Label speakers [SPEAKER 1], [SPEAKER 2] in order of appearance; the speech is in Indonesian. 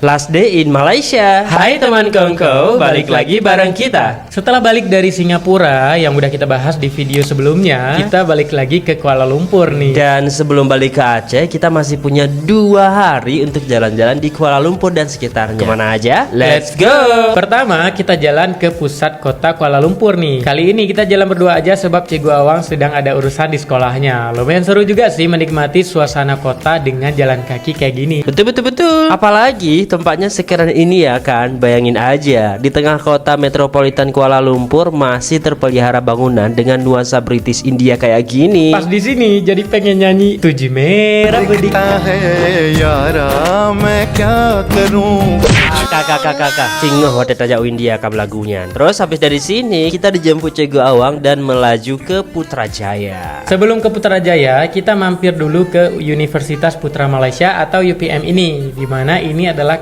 [SPEAKER 1] Last day in Malaysia. Hai teman kongko, balik lagi bareng kita.
[SPEAKER 2] Setelah balik dari Singapura yang udah kita bahas di video sebelumnya, kita balik lagi ke Kuala Lumpur nih.
[SPEAKER 1] Dan sebelum balik ke Aceh, kita masih punya 2 hari untuk jalan-jalan di Kuala Lumpur dan sekitarnya. Kemana aja? Let's go!
[SPEAKER 2] Pertama, kita jalan ke pusat kota Kuala Lumpur nih. Kali ini kita jalan berdua aja sebab Cikgu Awang sedang ada urusan di sekolahnya. Lumayan seru juga sih menikmati suasana kota dengan jalan kaki kayak gini.
[SPEAKER 1] Betul. Apalagi tempatnya sekeren ini ya kan. Bayangin aja, di tengah kota metropolitan Kuala Lumpur masih terpelihara bangunan dengan nuansa British India kayak gini.
[SPEAKER 2] Pas di sini jadi pengen nyanyi Tuji Merah Bedik.
[SPEAKER 1] Kakak Singoh watet aja India kam lagunya. Terus habis dari sini kita dijemput Cikgu Awang dan melaju ke Putrajaya.
[SPEAKER 2] Sebelum ke Putrajaya, kita mampir dulu ke Universitas Putra Malaysia atau UPM ini, dimana ini adalah